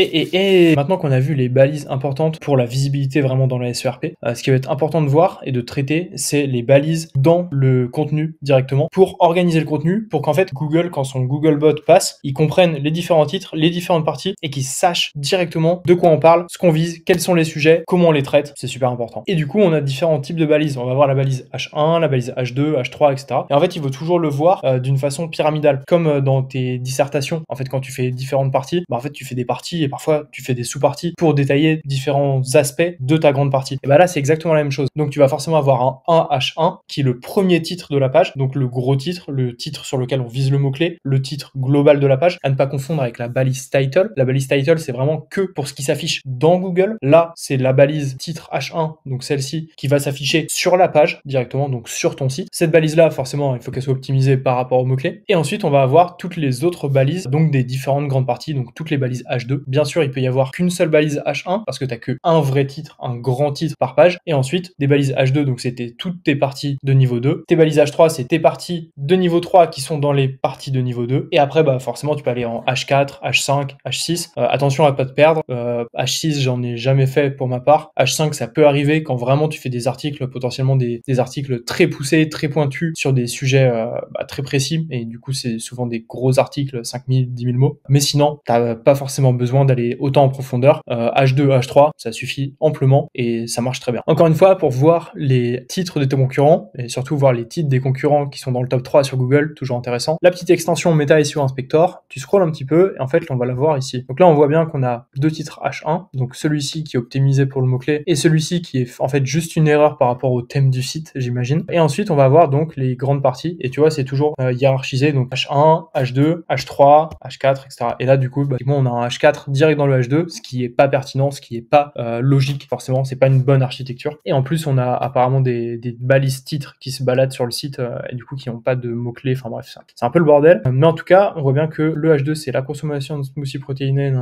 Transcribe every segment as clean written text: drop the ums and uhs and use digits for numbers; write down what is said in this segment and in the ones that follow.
Et maintenant qu'on a vu les balises importantes pour la visibilité vraiment dans la SERP, ce qui va être important de voir et de traiter, c'est les balises dans le contenu directement pour organiser le contenu, pour qu'en fait Google, quand son Googlebot passe, il comprenne les différents titres, les différentes parties et qu'il sache directement de quoi on parle, ce qu'on vise, quels sont les sujets, comment on les traite, c'est super important. Et du coup, on a différents types de balises. On va voir la balise H1, la balise H2, H3, etc. Et en fait, il faut toujours le voir d'une façon pyramidale, comme dans tes dissertations. En fait, quand tu fais différentes parties, en fait, tu fais des parties et parfois tu fais des sous-parties pour détailler différents aspects de ta grande partie. Et là, c'est exactement la même chose. Donc, tu vas forcément avoir un H1 qui est le premier titre de la page, donc le gros titre, le titre sur lequel on vise le mot-clé, le titre global de la page, à ne pas confondre avec la balise title. La balise title, c'est vraiment que pour ce qui s'affiche dans Google. Là, c'est la balise titre H1, donc celle-ci, qui va s'afficher sur la page directement, donc sur ton site. Cette balise-là, forcément, il faut qu'elle soit optimisée par rapport au mot-clé. Et ensuite, on va avoir toutes les autres balises, donc des différentes grandes parties, donc toutes les balises H2. Bien sûr, il peut y avoir qu'une seule balise H1, parce que tu n'as qu'un vrai titre, un grand titre par page. Et ensuite, des balises H2, donc c'était toutes tes parties de niveau 2. Tes balises H3, c'est tes parties de niveau 3 qui sont dans les parties de niveau 2. Et après, forcément, tu peux aller en H4, H5, H6. Attention à pas te perdre. H6, j'en ai jamais fait pour ma part. H5, ça peut arriver quand vraiment tu fais des articles, potentiellement des articles très poussés, très pointus sur des sujets très précis. Et du coup, c'est souvent des gros articles, 5000, 10 000 mots. Mais sinon, t'as pas forcément besoin d'aller autant en profondeur. H2, H3, ça suffit amplement et ça marche très bien. Encore une fois, pour voir les titres de tes concurrents et surtout voir les titres des concurrents qui sont dans le top 3 sur Google, toujours intéressant. La petite extension Meta SEO Inspector, tu scrolles un petit peu et en fait, on va la voir ici. Donc là, on voit bien qu'on a deux titres H1, donc celui-ci qui est optimisé pour le mot-clé et celui-ci qui est en fait juste une erreur par rapport au thème du site, j'imagine. Et ensuite, on va avoir donc les grandes parties et tu vois, c'est toujours hiérarchisé, donc H1, H2, H3, H4, etc. Et là, du coup, on a un H4 direct dans le H2, ce qui est pas pertinent, ce qui est pas logique, forcément, c'est pas une bonne architecture. Et en plus, on a apparemment des balises titres qui se baladent sur le site et du coup qui n'ont pas de mots-clés, enfin bref, c'est un peu le bordel. Mais en tout cas, on voit bien que le H2, c'est la consommation de smoothie protéiné,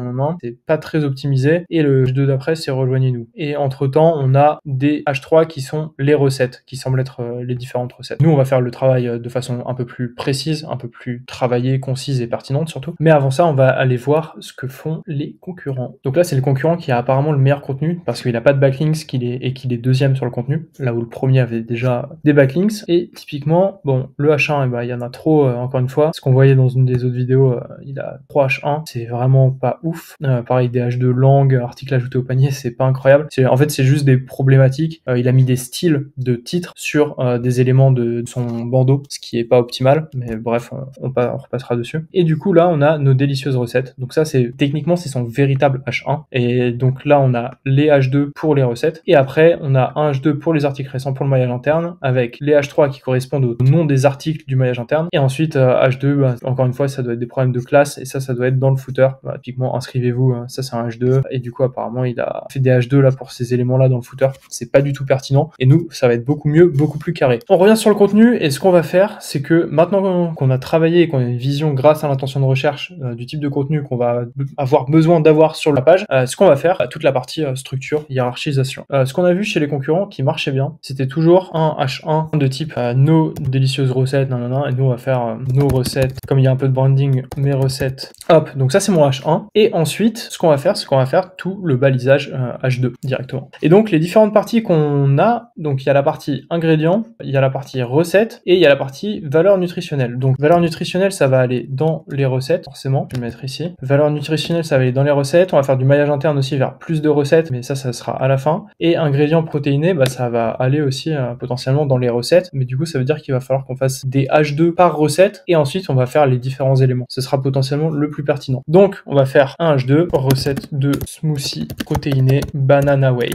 c'est pas très optimisé. Et le H2 d'après, c'est rejoignez-nous. Et entre-temps, on a des H3 qui sont les recettes, qui semblent être les différentes recettes. Nous, on va faire le travail de façon un peu plus précise, un peu plus travaillée, concise et pertinente surtout. Mais avant ça, on va aller voir ce que font les concurrents. Donc là, c'est le concurrent qui a apparemment le meilleur contenu parce qu'il n'a pas de backlinks qu'il est deuxième sur le contenu, là où le premier avait déjà des backlinks. Et typiquement, le H1, il y en a trop, encore une fois. Ce qu'on voyait dans une des autres vidéos, il a 3 H1, c'est vraiment pas ouf. Pareil, des H2 langue, article ajouté au panier, c'est pas incroyable. En fait, c'est juste des problématiques. Il a mis des styles de titres sur des éléments de son bandeau, ce qui est pas optimal, mais bref, on repassera dessus. Et du coup, là, on a nos délicieuses recettes. Donc ça, techniquement, c'est son véritable H1. Et donc là, on a les H2 pour les recettes. Et après, on a un H2 pour les articles récents pour le maillage interne, avec les H3 qui correspondent au nom des articles du maillage interne. Et ensuite, H2, encore une fois, ça doit être des problèmes de classe, et ça doit être dans le footer. Typiquement, inscrivez-vous, ça c'est un H2. Et du coup, apparemment, il a fait des H2 là pour ces éléments-là dans le footer. C'est pas du tout pertinent. Et nous, ça va être beaucoup mieux, beaucoup plus carré. On revient sur le contenu, et ce qu'on va faire, c'est que maintenant qu'on a travaillé et qu'on a une vision grâce à l'intention de recherche du type de contenu qu'on va avoir besoin d'avoir sur la page, ce qu'on va faire, toute la partie structure, hiérarchisation. Ce qu'on a vu chez les concurrents qui marchait bien, c'était toujours un H1 de type nos délicieuses recettes, et nous on va faire nos recettes, comme il y a un peu de branding, mes recettes, hop, donc ça c'est mon H1, et ensuite, ce qu'on va faire, c'est qu'on va faire tout le balisage H2 directement. Et donc les différentes parties qu'on a, donc il y a la partie ingrédients, il y a la partie recettes, et il y a la partie valeur nutritionnelle. Donc valeur nutritionnelle, ça va aller dans les recettes, forcément, je vais le mettre ici. Valeur nutritionnelle, ça va aller dans les recettes, on va faire du maillage interne aussi vers plus de recettes, mais ça sera à la fin. Et ingrédients protéinés, ça va aller aussi potentiellement dans les recettes, mais du coup ça veut dire qu'il va falloir qu'on fasse des H2 par recette, et ensuite on va faire les différents éléments. Ce sera potentiellement le plus pertinent. Donc on va faire un H2, recette de smoothie protéiné banana whey.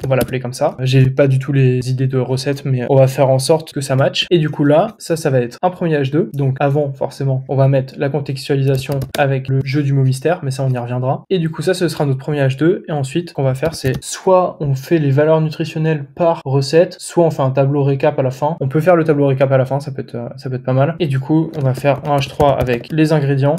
On va l'appeler comme ça. J'ai pas du tout les idées de recettes, mais on va faire en sorte que ça matche. Et du coup là, ça va être un premier H2. Donc avant, forcément, on va mettre la contextualisation avec le jeu du mot mystère, mais ça on y reviendra. Et du coup ça, ce sera notre premier H2. Et ensuite, ce qu'on va faire, c'est soit on fait les valeurs nutritionnelles par recette, soit on fait un tableau récap à la fin. On peut faire le tableau récap à la fin, ça peut être pas mal. Et du coup, on va faire un H3 avec les ingrédients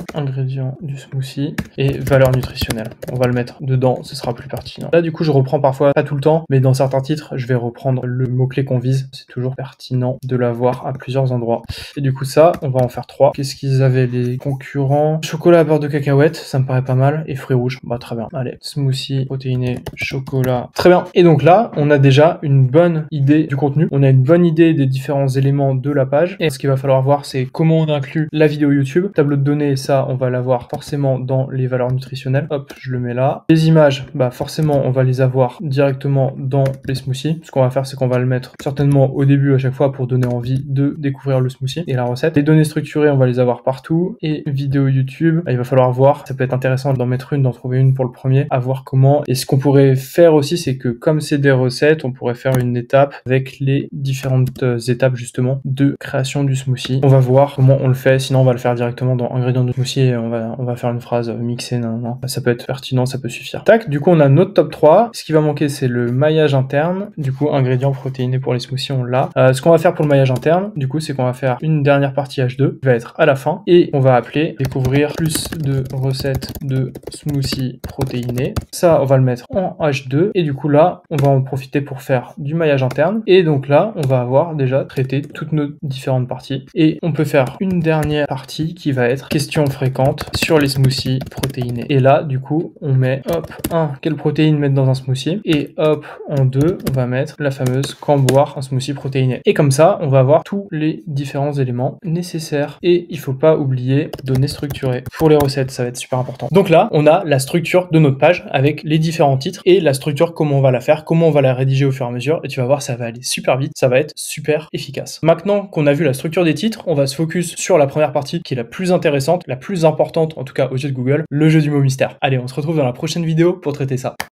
du smoothie et valeurs nutritionnelles. On va le mettre dedans, ce sera plus pertinent. Là, du coup, je reprends parfois, pas tout le temps, temps, mais dans certains titres, je vais reprendre le mot-clé qu'on vise. C'est toujours pertinent de l'avoir à plusieurs endroits. Et du coup, ça, on va en faire 3. Qu'est-ce qu'ils avaient les concurrents? Chocolat à beurre de cacahuète, ça me paraît pas mal. Et fruits rouges, bah très bien. Allez, smoothie, protéiné, chocolat. Très bien. Et donc là, on a déjà une bonne idée du contenu. On a une bonne idée des différents éléments de la page. Et ce qu'il va falloir voir, c'est comment on inclut la vidéo YouTube. Tableau de données, ça, on va l'avoir forcément dans les valeurs nutritionnelles. Hop, je le mets là. Les images, bah forcément, on va les avoir directement dans les smoothies. Ce qu'on va faire, c'est qu'on va le mettre certainement au début à chaque fois pour donner envie de découvrir le smoothie et la recette. Les données structurées, on va les avoir partout. Et vidéo YouTube, bah, il va falloir voir. Ça peut être intéressant d'en mettre une, d'en trouver une pour le premier, à voir comment. Et ce qu'on pourrait faire aussi, c'est que comme c'est des recettes, on pourrait faire une étape avec les différentes étapes justement de création du smoothie. On va voir comment on le fait, sinon on va le faire directement dans ingrédients de smoothie et on va faire une phrase mixée, non. Ça peut être pertinent, ça peut suffire. Tac, du coup on a notre top 3. Ce qui va manquer, c'est le maillage interne. Du coup, ingrédients protéinés pour les smoothies, on l'a. Ce qu'on va faire pour le maillage interne, du coup, c'est qu'on va faire une dernière partie H2 qui va être à la fin et on va appeler découvrir plus de recettes de smoothies protéinés. Ça, on va le mettre en H2 et du coup là, on va en profiter pour faire du maillage interne et donc là, on va avoir déjà traité toutes nos différentes parties et on peut faire une dernière partie qui va être questions fréquentes sur les smoothies protéinés. Et là, du coup, on met hop, 1, quelles protéines mettre dans un smoothie et hop, en 2, on va mettre la fameuse quand boire un smoothie protéiné. Et comme ça, on va avoir tous les différents éléments nécessaires et il faut pas oublier données structurées. Pour les recettes, ça va être super important. Donc là, on a la structure de notre page avec les différents titres et la structure, comment on va la faire, comment on va la rédiger au fur et à mesure et tu vas voir, ça va aller super vite, ça va être super efficace. Maintenant qu'on a vu la structure des titres, on va se focus sur la première partie qui est la plus intéressante, la plus importante en tout cas aux yeux de Google, le jeu du mot mystère. Allez, on se retrouve dans la prochaine vidéo pour traiter ça.